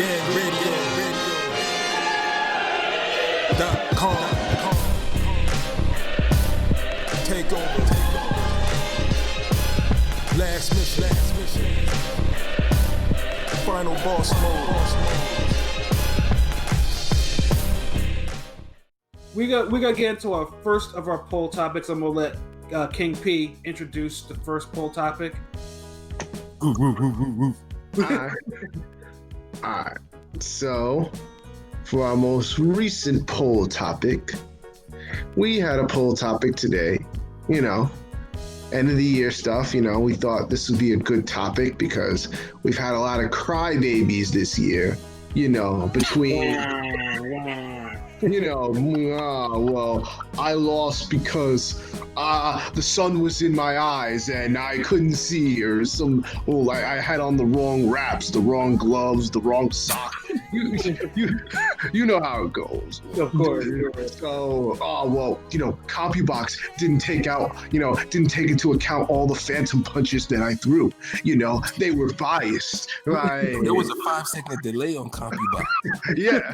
GangRadio.com. Take over. Last mission. Final boss mode. We gonna get into our first of our poll topics. I'm gonna let King P introduce the first poll topic. Alright. So, for our most recent poll topic, we had a poll topic today. You know, end of the year stuff. You know, we thought this would be a good topic because we've had a lot of crybabies this year. You know, between. You know, well, I lost because the sun was in my eyes and I couldn't see, or I had on the wrong wraps, the wrong gloves, the wrong sock. You know how it goes. Of course. So, CompuBox didn't take into account all the phantom punches that I threw. You know, they were biased, right? There was a 5-second delay on CompuBox. Yeah.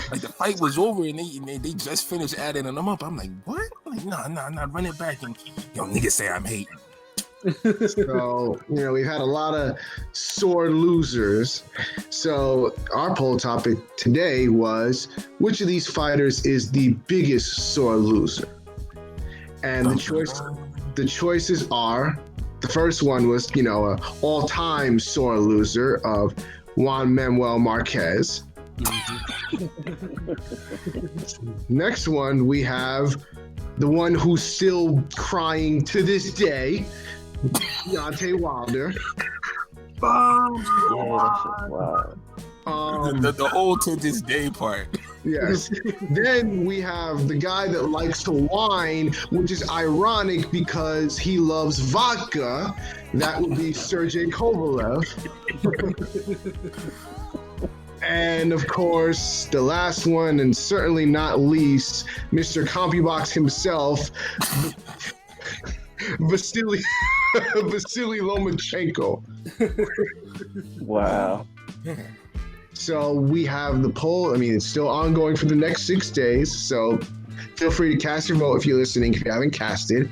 Like the fight was over and they just finished adding them up. I'm like, what? Like, nah, run it back and niggas say I'm hating. So, we've had a lot of sore losers. So our poll topic today was, which of these fighters is the biggest sore loser? And the choices are, the first one was, an all-time sore loser of Juan Manuel Marquez. Next one, we have the one who's still crying to this day, Deontay Wilder. The whole to this day part. Yes. Then we have the guy that likes to whine, which is ironic because he loves vodka. That would be Sergey Kovalev. And of course, the last one, and certainly not least, Mr. CompuBox himself, Vasily Lomachenko. Wow. So we have the poll. I mean, it's still ongoing for the next 6 days. So feel free to cast your vote if you're listening, if you haven't casted.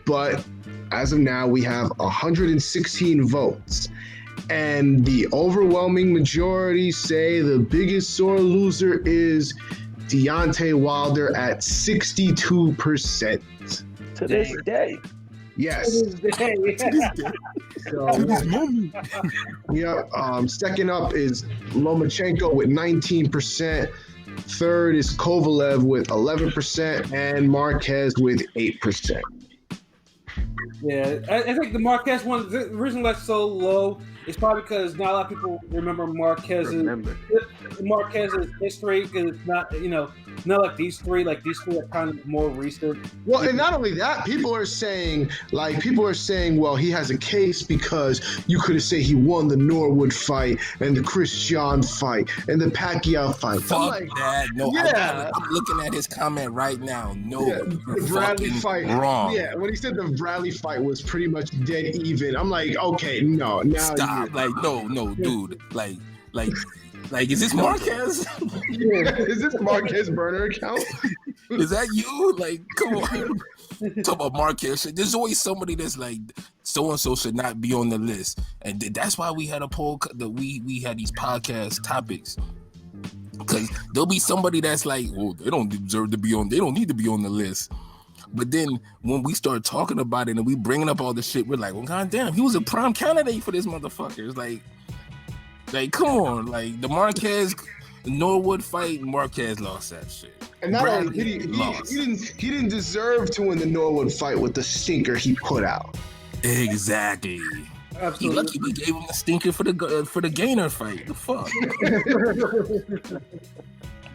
But as of now, we have 116 votes. And the overwhelming majority say the biggest sore loser is Deontay Wilder at 62%. To this day. Yes. So, second up is Lomachenko with 19%. Third is Kovalev with 11%, and Marquez with 8%. Yeah, I think the Marquez one, the reason that's so low is probably because not a lot of people remember Marquez's history, because it's not, not like these three. Like these three are kind of more recent. Well, and not only that, people are saying, well, he has a case because you could have said he won the Norwood fight and the Chris John fight and the Pacquiao fight. Fuck that. No, yeah. I'm looking at his comment right now. No, the Bradley fight. Wrong. Yeah, when he said the Bradley fight was pretty much dead even, I'm like, okay, no, now stop. Like, no, dude. Like, is this Marquez? Is this Marquez burner account? Is that you? Like, come on. Talk about Marquez shit. There's always somebody that's like, so and so should not be on the list, and that's why we had a poll that we had these podcast topics, because there'll be somebody that's like, well, they don't deserve to be on. They don't need to be on the list. But then when we start talking about it and we bringing up all the shit, we're like, well, goddamn, he was a prime candidate for this motherfucker. It's like, come on, like the Marquez Norwood fight, Marquez lost that shit. And not only he didn't deserve to win the Norwood fight with the stinker he put out. Exactly. Absolutely. He lucky we gave him the stinker for the Gainer fight. The fuck.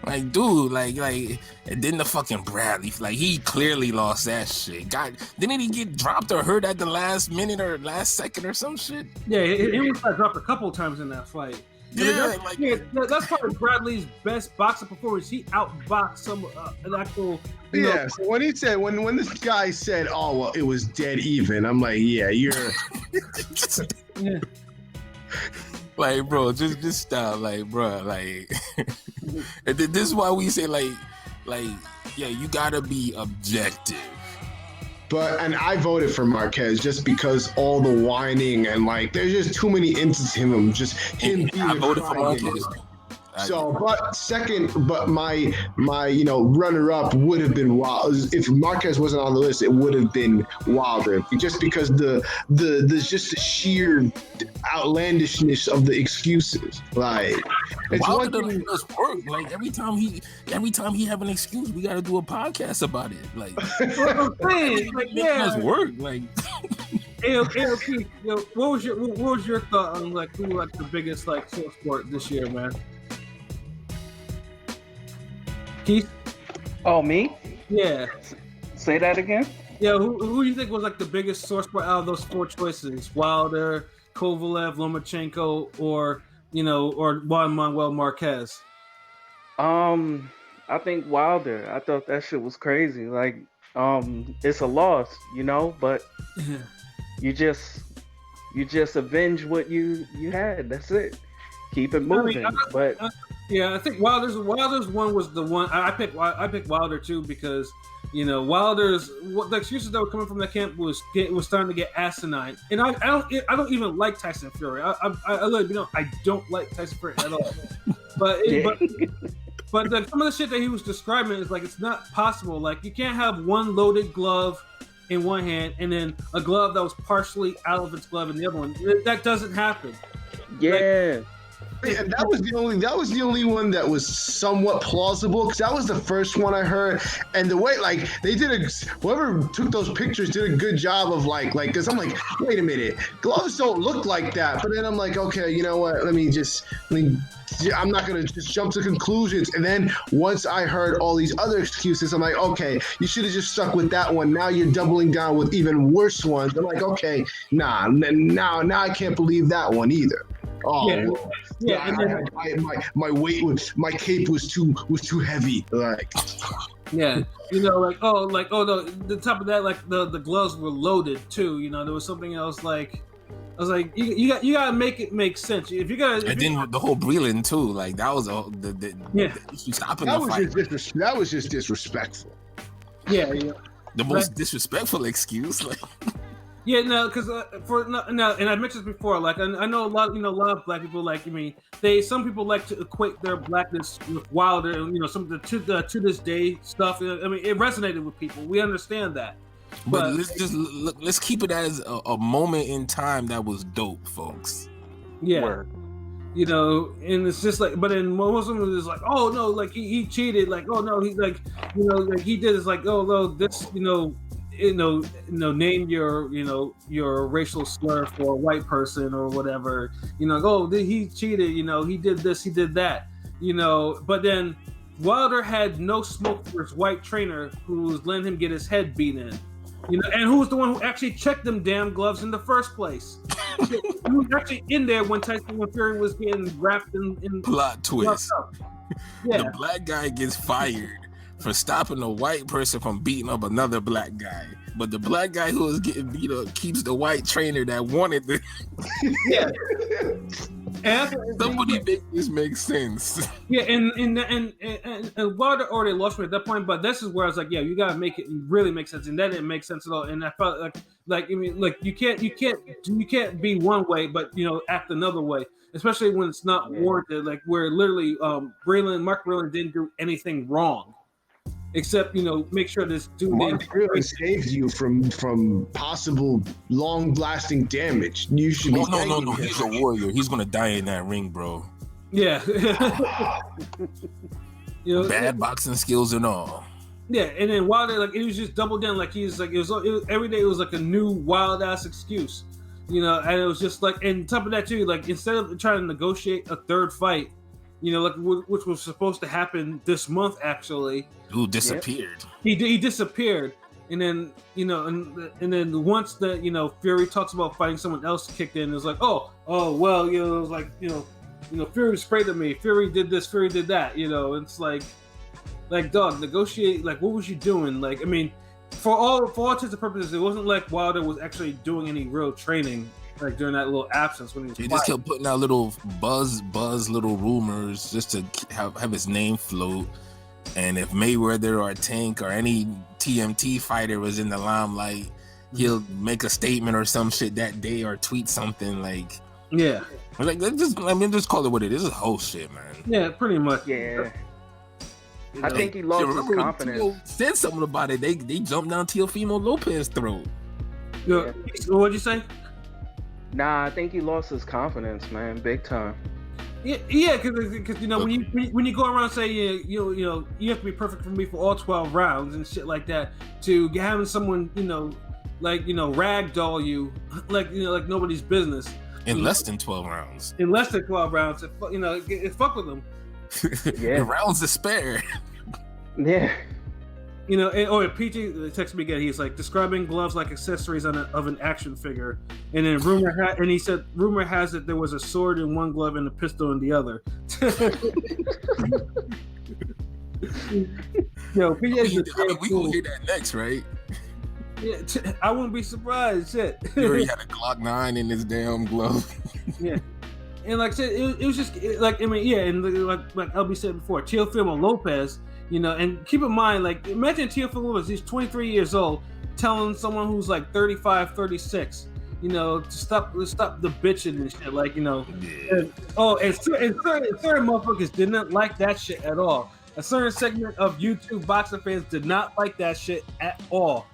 Like, dude, like, and then the fucking Bradley, like, he clearly lost that shit. Didn't he get dropped or hurt at the last minute or last second or some shit? Yeah, he was dropped a couple of times in that fight. Yeah, that's probably Bradley's best boxing performance. He outboxed an actual. Yeah, so when this guy said, "Oh well, it was dead even," I'm like, "Yeah, you're." Yeah. Like, bro, just stop. Like, bro, like, and this is why we say, like, yeah, you gotta be objective. And I voted for Marquez just because all the whining and like there's just too many instances of him just him being I voted for Marquez. So, but my runner up would have been Wild. If Marquez wasn't on the list, it would have been Wilder, just because the just the sheer outlandishness of the excuses. Like, it's Wilder one thing. does work. Like every time he have an excuse, we got to do a podcast about it. Like, What I'm saying, like, it does work. Like, AOP, what was your thought on like who like the biggest like sport this year, man? Keith? Oh, me? Yeah. Say that again? Yeah, who do you think was like the biggest source sport out of those four choices? Wilder, Kovalev, Lomachenko, or Juan Manuel Marquez? I think Wilder. I thought that shit was crazy. Like, it's a loss, but you just avenge what you had. That's it. Keep it moving. I think Wilder's one was the one I picked Wilder too because Wilder's the excuses that were coming from the camp was starting to get asinine, and I don't even like Tyson Fury. I don't like Tyson Fury at all. But some of the shit that he was describing is like it's not possible. Like you can't have one loaded glove in one hand and then a glove that was partially out of its glove in the other one. That doesn't happen. Yeah. And that was the only one that was somewhat plausible because that was the first one I heard, and the way like they did whoever took those pictures did a good job of like because I'm like, wait a minute, gloves don't look like that, but then I'm like, okay, you know what, I'm not gonna just jump to conclusions. And then once I heard all these other excuses, I'm like, okay, you should have just stuck with that one. Now you're doubling down with even worse ones. I'm like, okay, now I can't believe that one either. Oh, yeah. My cape was too heavy. Like, yeah, no. The top of that, like the gloves were loaded too. There was something else. Like, I was like, you gotta make it make sense. If you gotta, and then the whole Breland too. Like that was stopping the fight. That was just disrespectful. Yeah. The most disrespectful excuse. Like. Yeah, no, because and I mentioned this before. Like, I know a lot of black people. Like, some people like to equate their blackness with Wilder. Some of the to this day stuff. It resonated with people. We understand that. But let's keep it as a moment in time that was dope, folks. Yeah. Word. And it's just like, but then most of them is like, oh no, like he cheated. Like, oh no, he's like, like he did. It's like, oh no, this, name your racial slur for a white person or whatever. He cheated. He did this, he did that. But then Wilder had no smoke for his white trainer who was letting him get his head beat in. And who was the one who actually checked them damn gloves in the first place? He was actually in there when Fury was getting wrapped in plot twist. Yeah. The black guy gets fired for stopping a white person from beating up another black guy. But the black guy who was getting beat up keeps the white trainer that wanted the yeah. And somebody make this make sense. Yeah, and Wilder already lost me at that point, but this is where I was like, yeah, you gotta make it really make sense, and that didn't make sense at all. And I felt like you can't be one way, but act another way, especially when it's not warranted. Like where literally, Mark Breland didn't do anything wrong. Except, make sure this dude really saved you from possible long-lasting damage. You should be. No. He's a warrior. He's gonna die in that ring, bro. Yeah. Bad boxing skills and all. Yeah, and then Wilder, like, it was just double down. Like it was every day. It was like a new wild ass excuse, and it was just like, and top of that too, like instead of trying to negotiate a third fight. Which was supposed to happen this month, actually. Dude disappeared. He disappeared, and then and then once the Fury talks about fighting someone else kicked in, it was like, oh well, it was like Fury sprayed at me, Fury did this, Fury did that, it's like dog, negotiate. Like, what was you doing? Like, for all intents and purposes, it wasn't like Wilder was actually doing any real training. like during that little absence when he was He quiet. just kept putting out little buzz little rumors just to have his name float. And if Mayweather or Tank or any TMT fighter was in the limelight, he'll make a statement or some shit that day or tweet something like. Yeah. Like just call it what it is. It's whole shit, man. Yeah, pretty much. Yeah. You I know? think he lost his Remember when confidence. Tio said something about it. They jumped down Teofimo Lopez's throat. Yeah. What'd you say? Nah, I think he lost his confidence, man, big time. Yeah, because you know when you go around saying you have to be perfect for me for all 12 rounds and shit like that, to having someone ragdoll you like nobody's business In less than 12 rounds. In less than 12 rounds, it fuck with them. Yeah. The rounds to spare. Yeah. PG texted me again. He's like describing gloves like accessories of an action figure, and then he said rumor has it there was a sword in one glove and a pistol in the other. PJ, we gonna hear that next, right? Yeah, I wouldn't be surprised. Shit. He already had a Glock 9 in his damn glove. Yeah. And like I said, it was just and like LB said before, Teofimo Lopez, and keep in mind, like, imagine Teofimo Lopez, he's 23 years old, telling someone who's like 35, 36, to stop the bitching and shit, like, Yeah. and certain motherfuckers did not like that shit at all. A certain segment of YouTube boxing fans did not like that shit at all.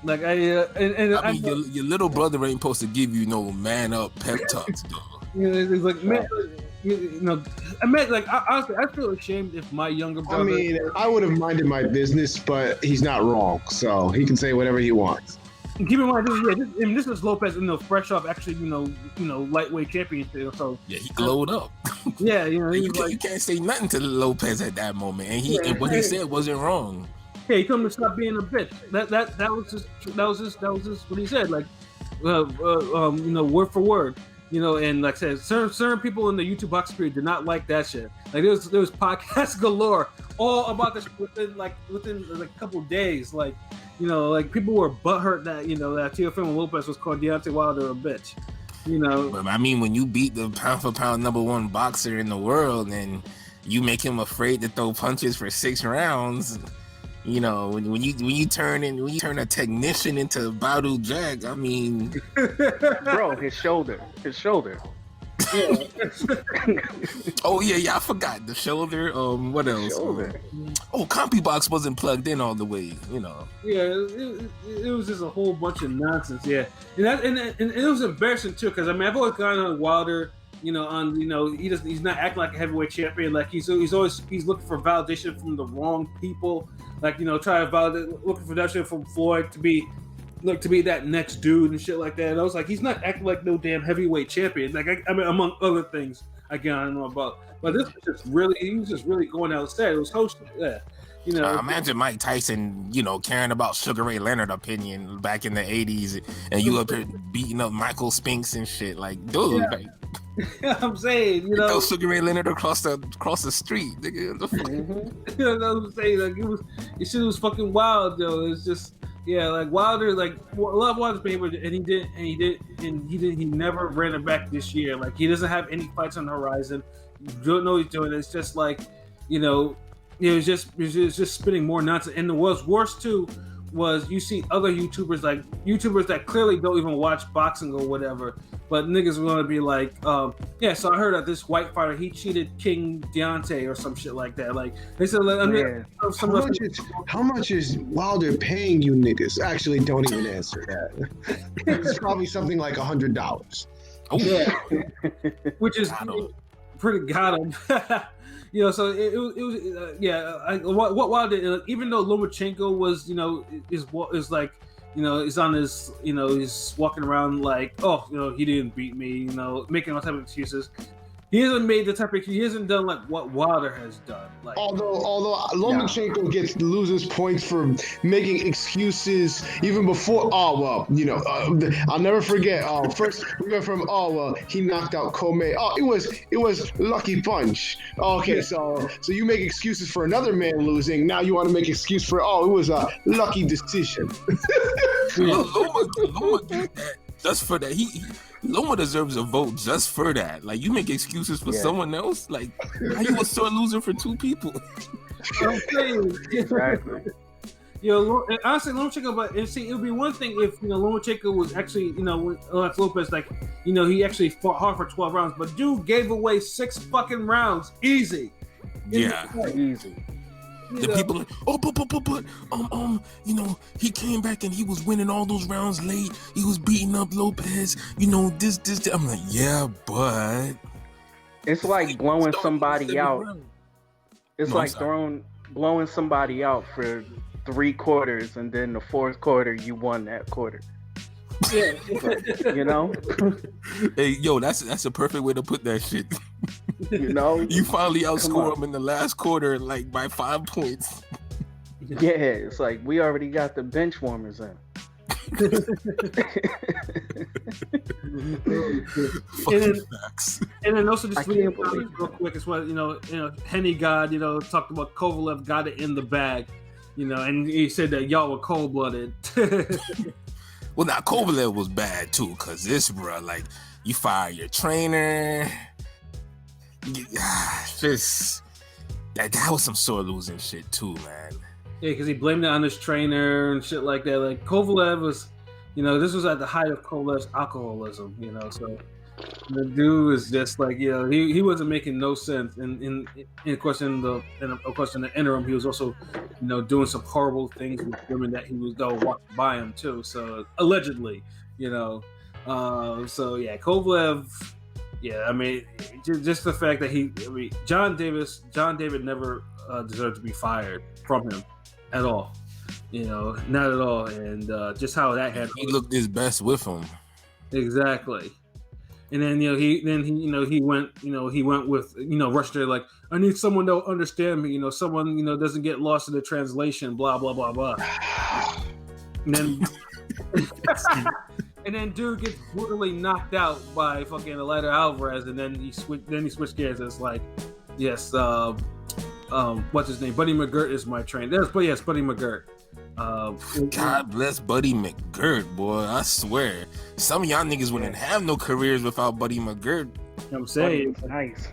Like, I mean, your little brother ain't supposed to give you no man up pep talks, though. It's like, man, I mean, like, honestly, I feel ashamed if my younger brother. I mean, I would have minded my business, but he's not wrong, so he can say whatever he wants. Keep in mind, this is Lopez, fresh off actually, lightweight championship. So Yeah, he glowed up. Yeah, you can't say nothing to Lopez at that moment, and what he said wasn't wrong. Yeah, he told him to stop being a bitch. That was just what he said. Like, word for word. And like I said, certain people in the YouTube box period did not like that shit. Like there was podcasts galore all about this within a couple of days. Like, people were butthurt that that Teofimo Lopez was called Deontay Wilder a bitch. But I mean, when you beat the pound for pound #1 boxer in the world and you make him afraid to throw punches for 6 rounds. When you turn a technician into Badu Jack, I mean, bro, his shoulder. Yeah. Oh yeah, I forgot the shoulder. What else? Shoulder. CompuBox wasn't plugged in all the way. Yeah, it was just a whole bunch of nonsense. Yeah, and it was embarrassing too, because I mean, I've always gone on Wilder. He's not acting like a heavyweight champion. Like he's looking for validation from the wrong people. Like try to looking for validation from Floyd to be that next dude and shit like that. And I was like, he's not acting like no damn heavyweight champion. Like I mean, among other things, again, I don't know about. But this was he was just really going outside. It was hosting. Yeah. Imagine Mike Tyson, caring about Sugar Ray Leonard opinion back in the 80s, and you up here beating up Michael Spinks and shit. Like, dude, yeah. like, I'm saying, throw Sugar Ray Leonard across the street, nigga. What I'm saying, like it shit was fucking wild, though. It's just, yeah, like Wilder, like a lot of Wilder's behavior, and he never ran it back this year. Like he doesn't have any fights on the horizon. You don't know what he's doing. It's just like, it's just spitting more nonsense. And what's worse too was you see other YouTubers that clearly don't even watch boxing or whatever, but niggas want to be like, so I heard that this white fighter, he cheated King Deontay or some shit like that. Like they said, how much is Wilder paying you niggas? Actually, don't even answer that. It's probably something like $100. Oh yeah, which is pretty got him. So it was what Wilder, even though Lomachenko was is like is on his he's walking around like, he didn't beat me, making all type of excuses. He hasn't done like what Wilder has done. Like, although Lomachenko loses points for making excuses even before. I'll never forget. First we went from he knocked out Comey. It was lucky punch. Okay, so you make excuses for another man losing. Now you want to make excuse for it was a lucky decision. Loma did that just for that. Loma deserves a vote just for that. Like, you make excuses for someone else. Like, how you a sore loser for two people? I'm saying, Exactly. Honestly, Lomachenko, but it would be one thing if Lomachenko was actually with Alex Lopez, like he actually fought hard for 12 rounds, but dude gave away 6 fucking rounds easy. Easy. The people are, but he came back and he was winning all those rounds late. He was beating up Lopez. This. I'm like, yeah, but it's like blowing somebody out. It's like blowing somebody out for 3 quarters, and then the 4th quarter you won that quarter. Yeah. Hey, yo, that's a perfect way to put that shit. You finally outscore him in the last quarter, like by 5 points. Yeah, it's like we already got the bench warmers in. And then also just real quick as well, Henny God, talked about Kovalev got it in the bag, and he said that y'all were cold-blooded. Well, now Kovalev was bad too, cause this bro, like, you fire your trainer. Just that was some sore losing shit too, man. Yeah, because he blamed it on his trainer and shit like that. Like Kovalev was, this was at the height of Kovalev's alcoholism, so the dude was just like, he wasn't making no sense. And of course in the interim, he was also, doing some horrible things with women that he was walking by him too. So allegedly, so yeah, Kovalev. Yeah, I mean, just the fact that John David never deserved to be fired from him at all. Not at all. And just how that happened. He looked his best with him. Exactly. And then he went with rushed there like, I need someone to understand me. Someone doesn't get lost in the translation. Blah blah blah blah. And then. And then dude gets brutally knocked out by fucking Eleider Alvarez, and then he switched gears. It's like, yes, what's his name? Buddy McGirt is my trainer. Yes, Buddy McGirt. God bless Buddy McGirt, boy. I swear, some of y'all niggas wouldn't have no careers without Buddy McGirt. I'm saying, nice.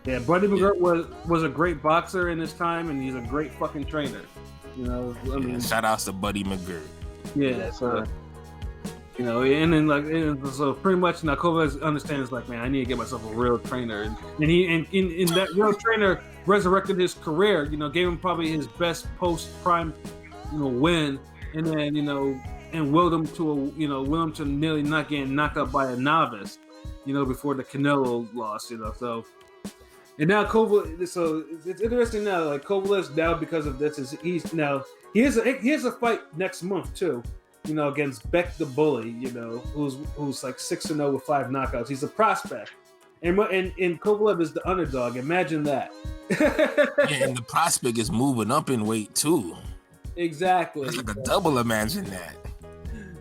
Yeah, Buddy McGirt was a great boxer in his time, and he's a great fucking trainer. Shout outs to Buddy McGirt. Yeah, so. And then so pretty much now Kovalev understands like, man, I need to get myself a real trainer, and that real trainer resurrected his career, gave him probably his best post prime, win, and then and willed him to nearly not getting knocked out by a novice, before the Canelo loss, so. And now Kovalev, so it's interesting now, like Kovalev's now because of this he has a fight next month too. Against Beck the Bully, who's like 6-0 with 5 knockouts. He's a prospect, and Kovalev is the underdog. Imagine that. Yeah, and the prospect is moving up in weight too. Exactly. It's like a double. Imagine that.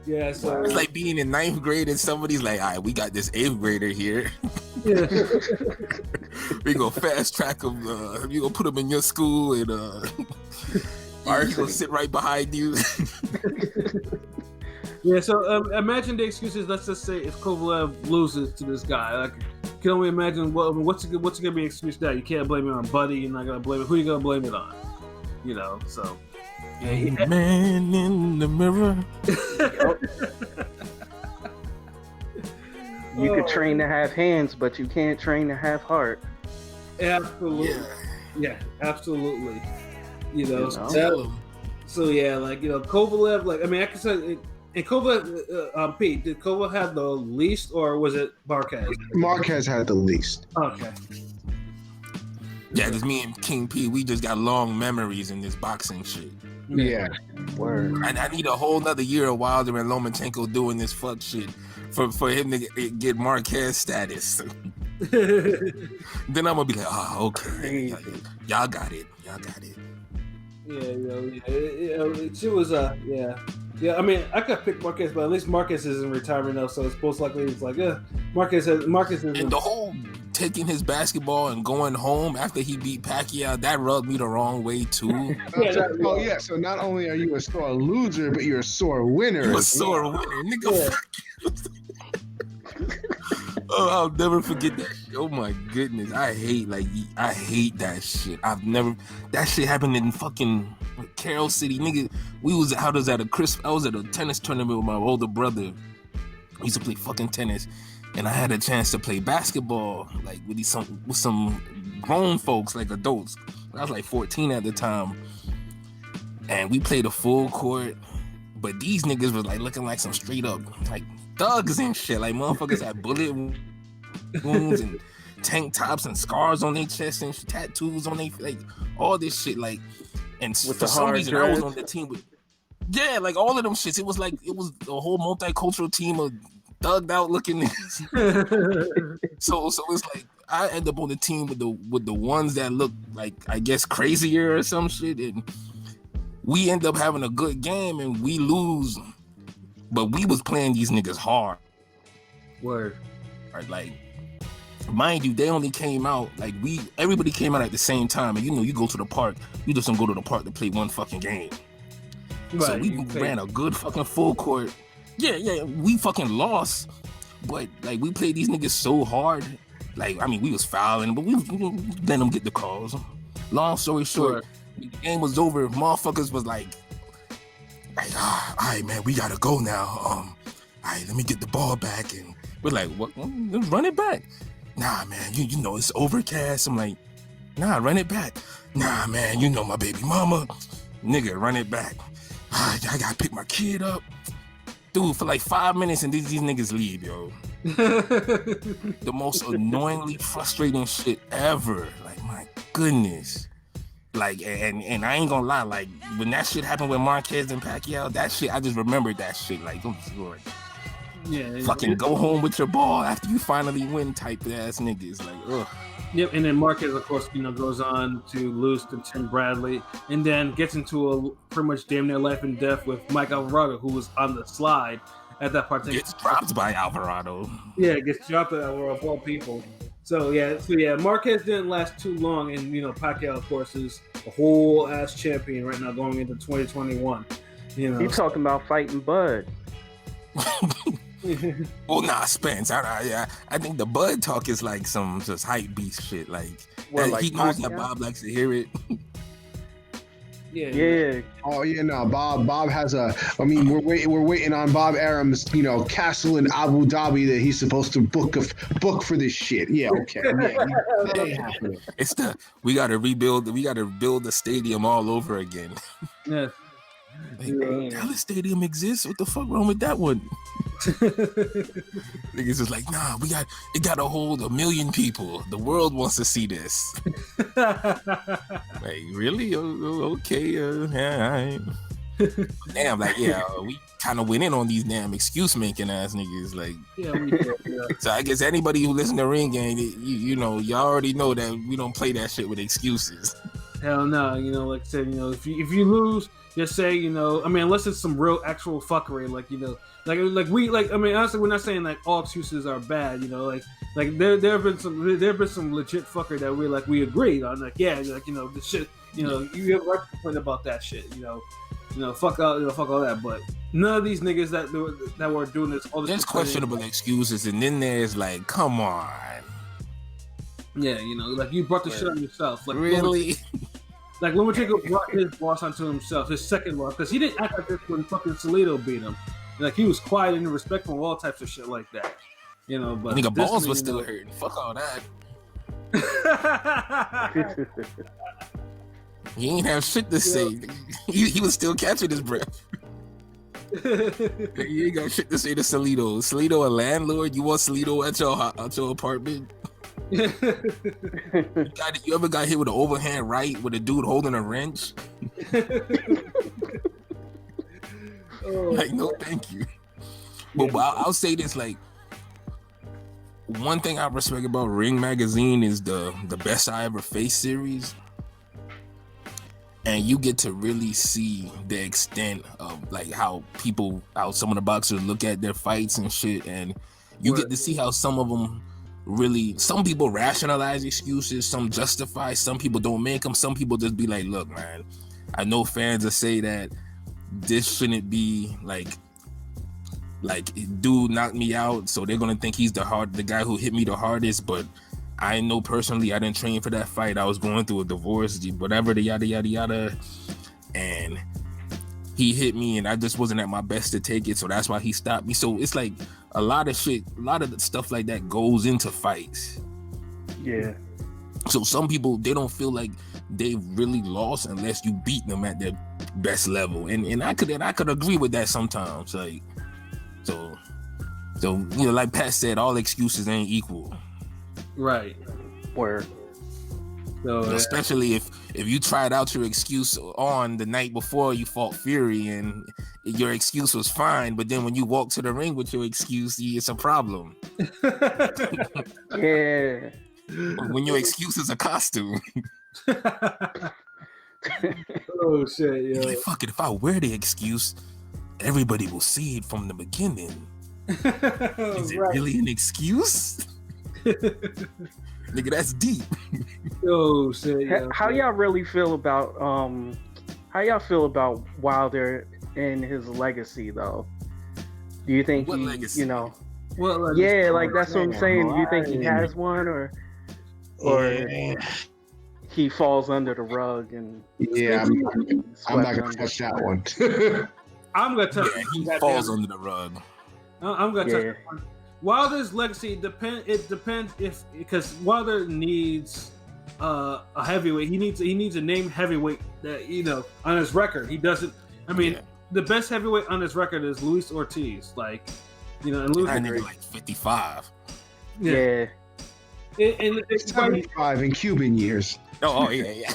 Yeah, so it's like being in 9th grade and somebody's like, all right, we got this 8th grader here. Yeah. We go fast track him. We gonna put him in your school and all right, he's gonna sit right behind you. Yeah, so imagine the excuses. Let's just say if Kovalev loses to this guy, like, you can only imagine what's gonna be an excuse now. You can't blame it on Buddy. You're not gonna blame it. Who are you gonna blame it on? So. Yeah, Man in the mirror. You could train to have hands, but you can't train to have heart. Absolutely. Yeah, absolutely. So yeah, like Kovalev, like I mean, I can say, and Kovalev, Pete, did Kovalev have the least, or was it Marquez? Marquez had the least. Okay. Yeah, because me and King P, we just got long memories in this boxing shit. Yeah. Word. I need a whole nother year of Wilder and Lomachenko doing this fuck shit for him to get Marquez status. Then I'm gonna be like, oh, okay, y'all got it. Yeah, she was yeah. I mean, I could pick Marquez, but at least Marquez is in retirement now, so it's most likely it's like, Marquez is. And the whole taking his basketball and going home after he beat Pacquiao, that rubbed me the wrong way too. So not only are you a sore loser, but you're a sore winner. You're a sore winner, nigga. Oh, I'll never forget that shit. Oh my goodness. I hate that shit. That shit happened in fucking Carroll City, nigga. I was at a tennis tournament with my older brother. We used to play fucking tennis. And I had a chance to play basketball, like with some grown folks, like adults. I was like 14 at the time. And we played a full court. But these niggas was like looking like some straight up like thugs and shit. Like motherfuckers had bullet wounds and tank tops and scars on their chest and tattoos on their like all this shit. Like, and With for some reason I was on the team with like all of them shits. It was a whole multicultural team of thugged out looking niggas. so it's like I end up on the team with the ones that look like I guess crazier or some shit, and we end up having a good game and we lose, but we was playing these niggas hard. Word. Right, like mind you, they only came out like everybody came out at the same time, and you go to the park, you just don't go to the park to play one fucking game. Right, so we ran a good fucking full court. Yeah, we fucking lost, but like we played these niggas so hard. Like I mean, we was fouling, but we let them get the calls. Long story short, the game was over. Motherfuckers was like, all right, man, we gotta go now. All right, let me get the ball back, and we're like, what? Let's run it back. Nah, man, you know it's overcast. I'm like, nah, run it back. Nah, man, you know my baby mama, nigga, run it back. I gotta pick my kid up. Dude, for like 5 minutes and these niggas leave, yo. The most annoyingly frustrating shit ever. Like, my goodness. Like, and I ain't gonna lie, like, when that shit happened with Marquez and Pacquiao, that shit, I just remembered that shit. Like, I'm sure. Yeah. Fucking go home with your ball after you finally win type ass niggas. Like, ugh. Yep, and then Marquez, of course, goes on to lose to Tim Bradley, and then gets into a pretty much damn near life and death with Mike Alvarado, who was on the slide at that particular. Gets dropped by Alvarado. Yeah, gets dropped by Alvarado of all people. So Marquez didn't last too long, and Pacquiao, of course, is a whole ass champion right now going into 2021. He's talking about fighting Bud. Well, nah, Spence. I think the Bud talk is like some just hype beast shit. Like, he knows that Bob likes to hear it. Yeah. Oh yeah, no. Bob has we're waiting on Bob Arum's castle in Abu Dhabi that he's supposed to book for this shit. Yeah, okay. Yeah, it's we gotta rebuild. We gotta build the stadium all over again. Yeah. Like, Dallas Stadium exists. What the fuck wrong with that one? Niggas is like, nah, it gotta hold 1 million people. The world wants to see this. Like, really? Okay, yeah, all right. Damn, like, yeah, we kind of went in on these damn excuse making ass niggas. Like, yeah, we did, yeah. So I guess anybody who listens to Ring Gang, y'all already know that we don't play that shit with excuses. Hell no, like I said, if you lose, just say, unless it's some real actual fuckery, honestly, we're not saying like all excuses are bad, like there have been some legit fuckery that we agreed on, the shit, you have a right to complain about that shit, fuck all that, but none of these niggas that were doing this, all this. There's questionable excuses, and then there's like, come on. Yeah, like you brought the shit on yourself. Like, really? Like Lomachenko brought his boss onto himself, his second boss, because he didn't act like this when fucking Salido beat him. Like he was quiet and respectful, all types of shit like that. But nigga balls was still hurting. Fuck all that. He ain't have shit to say. He was still catching his breath. You ain't got shit to say to Salido. Salido a landlord? You want Salido at your apartment? You ever got hit with an overhand right with a dude holding a wrench? Like, no thank you. But I'll say this, like, one thing I respect about Ring Magazine is the Best I Ever Faced series. And you get to really see the extent of like how some of the boxers look at their fights and shit, and you get to see how some of them some people rationalize excuses, some justify, some people don't make them, some people just be like, look, man, I know fans will say that this shouldn't be like like dude knocked me out, so they're gonna think he's the guy who hit me the hardest. But I know personally, I didn't train for that fight. I was going through a divorce, whatever, the yada yada yada, and he hit me, and I just wasn't at my best to take it. So that's why he stopped me. So it's like a lot of stuff like that goes into fights. Yeah. So some people, they don't feel like they really lost unless you beat them at their best level, and I could agree with that sometimes. Like, so you know, like Pat said, all excuses ain't equal. Right. Word. So especially if you tried out your excuse on the night before you fought Fury, and your excuse was fine, but then when you walk to the ring with your excuse, it's a problem. Yeah. When your excuse is a costume. Oh shit, yo. Like, fuck it, if I wear the excuse, everybody will see it from the beginning. Is it really an excuse? Nigga, that's deep. Oh shit, yo. How y'all really feel about Wilder and his legacy though? Do you think What legacy? You know, What legacy? yeah, like that's what I'm saying. Do you think he has one, or he falls under the rug and Yeah, I'm not gonna touch that one. I'm gonna touch. Yeah, he falls under the rug. I'm gonna touch. Wilder's legacy depends if, because Wilder needs a heavyweight. He needs a named heavyweight that, you know, on his record. He doesn't. I mean, the best heavyweight on his record is Luis Ortiz. Like, you know, and Luis Ortiz like 55. Yeah. And it's 75 in Cuban years. Oh yeah.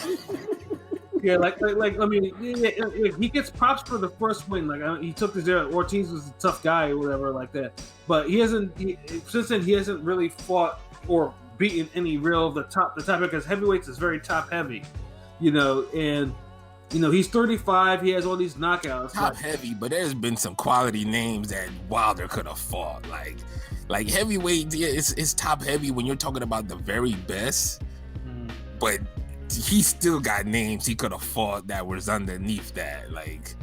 Yeah, like I mean, he gets props for the first win. Like, he took his Ortiz was a tough guy or whatever like that. But since then he hasn't really fought or beaten any real of the top because heavyweights is very top heavy, you know. And you know, he's 35. He has all these knockouts. Top heavy, but there's been some quality names that Wilder could have fought. Like heavyweight, yeah, it's top heavy when you're talking about the very best. But he still got names he could have fought that was underneath that, like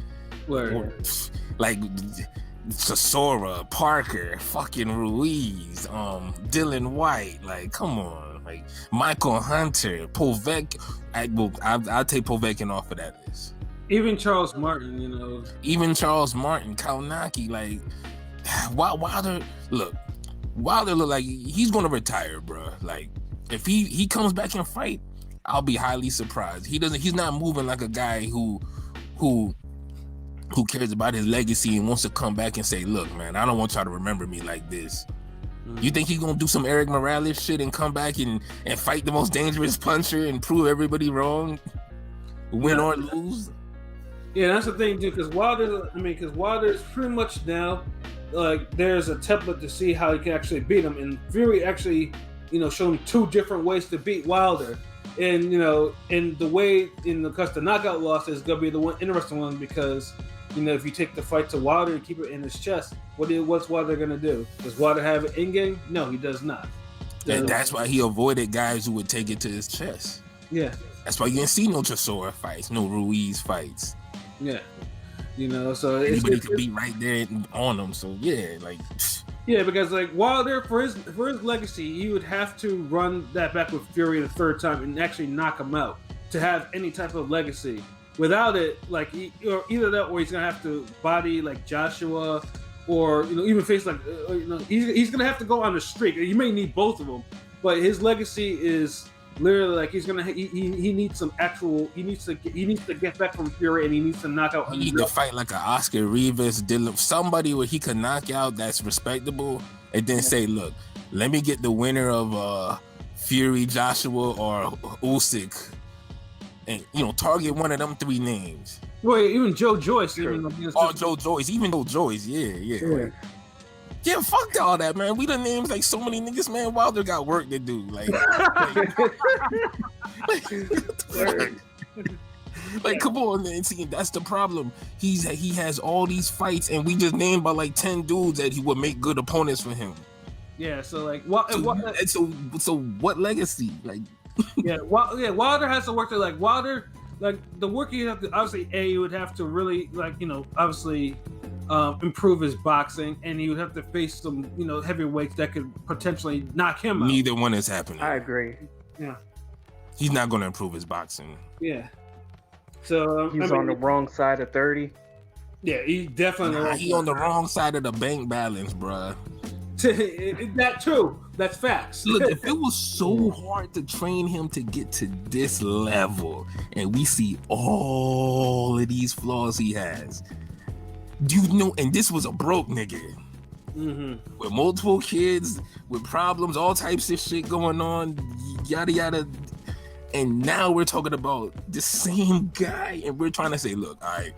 Chisora, Parker, fucking Ruiz, Dylan White. Like, come on, like Michael Hunter, Povetkin. I'll take Povetkin off of that list. Even Charles Martin, you know. Even Charles Martin, Kaunaki, like Wilder look like he's gonna retire, bro. Like, if he comes back and fight, I'll be highly surprised. He's not moving like a guy who cares about his legacy and wants to come back and say, look, man, I don't want y'all to remember me like this. You think he's gonna do some Eric Morales shit and come back and fight the most dangerous puncher and prove everybody wrong, win or lose? Yeah, that's the thing, too, because Wilder's pretty much now, like, there's a template to see how he can actually beat him, and Fury actually, you know, showed him 2 different ways to beat Wilder. And, you know, and the way, because the knockout loss is going to be the one interesting one, because, you know, if you take the fight to Wilder and keep it in his chest, what's Wilder going to do? Does Wilder have an in-game? No, he does not. And that's why he avoided guys who would take it to his chest. Yeah. That's why you didn't see no Chisora fights, no Ruiz fights. Yeah. You know, so anybody could be right there on him. So yeah, like. Yeah, because like Wilder, for his legacy, he would have to run that back with Fury the third time and actually knock him out to have any type of legacy. Without it, like, or either that, or he's gonna have to body like Joshua, or, you know, even face like, you know, he's gonna have to go on a streak. You may need both of them, but his legacy is literally like he needs some actual. He needs to get back from Fury, and he needs to knock out. He needs to fight like an Oscar Rivas, somebody where he can knock out that's respectable, and then say, look, let me get the winner of Fury, Joshua, or Usyk, and, you know, target one of them 3 names. Well, even Joe Joyce. Joe Joyce, even though Joyce, yeah. Yeah, fuck all that, man. We done named like so many niggas, man. Wilder got work to do. Like come on, man. See, that's the problem. He has all these fights, and we just named about like 10 dudes that he would make good opponents for him. Yeah, so like so what legacy? Like Wilder has to work to, like, Wilder, like, the work you have to, obviously, you would have to really, like, you know, obviously improve his boxing, and he would have to face some, heavyweights that could potentially knock him out. Neither one is happening. I agree. Yeah. He's not going to improve his boxing. Yeah. So he's on the wrong side of 30. Yeah, he's definitely. He on the wrong side of the bank balance, bruh. That too. That's facts. Look, if it was so hard to train him to get to this level, and we see all of these flaws he has, do you know? And this was a broke nigga. Mm-hmm. With multiple kids, with problems, all types of shit going on, yada yada. And now we're talking about the same guy, and we're trying to say, look, all right,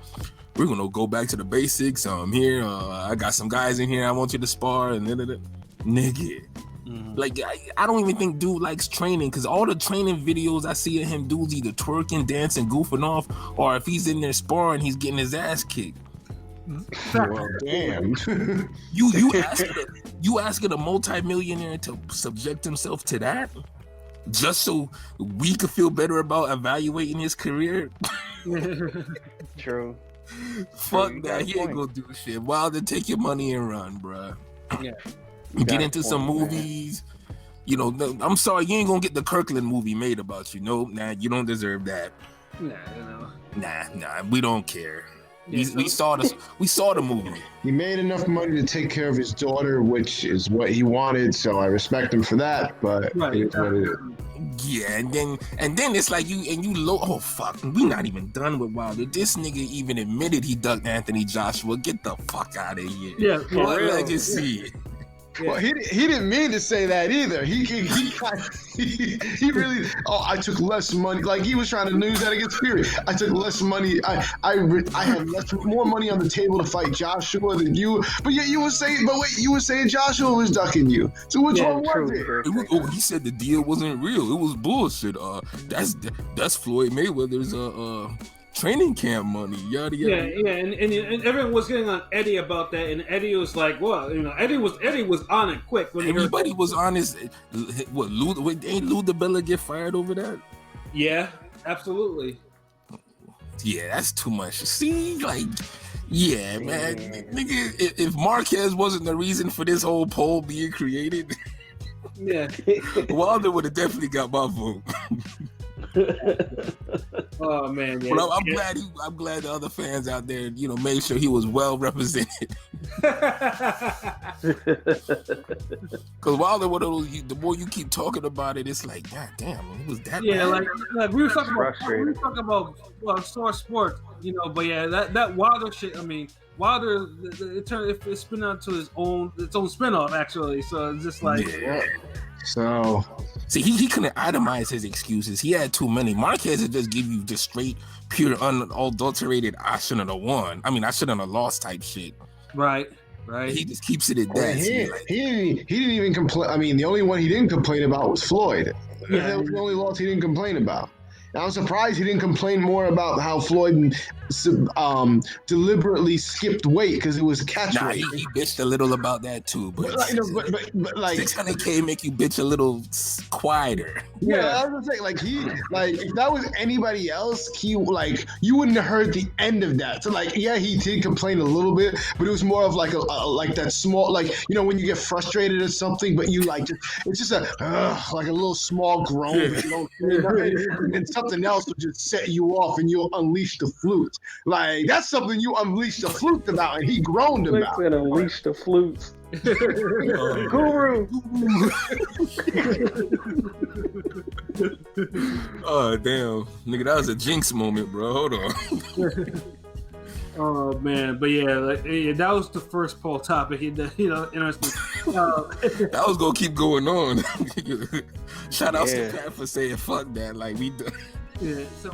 we're gonna go back to the basics. Here, I got some guys in here I want you to spar, and nigga. Mm-hmm. Like, I don't even think dude likes training, because all the training videos I see of him, dude's either twerking, dancing, goofing off, or if he's in there sparring, he's getting his ass kicked. Well, damn. You asking a multimillionaire to subject himself to that just so we could feel better about evaluating his career? True. Fuck that. He ain't gonna do shit. Wilder, take your money and run, bruh. Yeah. Get into some movies. I'm sorry, you ain't gonna get the Kirkland movie made about you. Nope, nah, you don't deserve that. Nah, we don't care. We saw the movie. He made enough money to take care of his daughter, which is what he wanted. So I respect him for that. But right. It is what it is. Yeah, and then it's like oh fuck, we not even done with Wilder. This nigga even admitted he ducked Anthony Joshua. Get the fuck out of here. Yeah, what legacy? Yeah. Well, he didn't mean to say that either. He really. Oh, I took less money. Like he was trying to use that against Fury. I took less money. I had more money on the table to fight Joshua than you. But yet you were saying Joshua was ducking you. So which one was it? He said the deal wasn't real. It was bullshit. That's Floyd Mayweather's training camp money, yada yada. Yeah, and everyone was getting on Eddie about that, and Eddie was like, "Well, Eddie was on it quick when everybody was honest." Ain't Lou DiBella get fired over that? Yeah, absolutely. Yeah, that's too much. See, like, yeah, man, nigga, if Marquez wasn't the reason for this whole poll being created, yeah, Wilder would have definitely got my vote. Oh man, yeah. But I'm glad the other fans out there, made sure he was well represented. Because Wilder, the more you keep talking about it, it's like, God damn, it was that. Yeah, bad. like we were talking about Source Sports, but yeah, that Wilder shit. I mean, Wilder, it spin out to its own spinoff actually. So it's just like. Yeah. So, see, he couldn't itemize his excuses. He had too many. Marquez would just give you just straight, pure, unadulterated, I shouldn't have won. I mean, I shouldn't have lost type shit. Right. He just keeps it at that. He didn't even complain. I mean, the only one he didn't complain about was Floyd. Yeah. That was the only loss he didn't complain about. And I'm surprised he didn't complain more about how Floyd deliberately skipped weight because it was catch weight. He bitched a little about that too, but like 600K make you bitch a little quieter. Yeah, I was gonna say if that was anybody else, you wouldn't have heard the end of that. So he did complain a little bit, but it was more of like that small when you get frustrated at something, but you it's just a little small groan. And something else will just set you off, and you'll unleash the flute. Like that's something you unleashed the flute about, and he groaned about. Unleash the flutes. Guru. Oh damn, nigga, that was a jinx moment, bro. Hold on. Oh man, but that was the first poll topic. Interesting. That was gonna keep going on. Shout out to Pat for saying fuck that. Like we done. Yeah. So.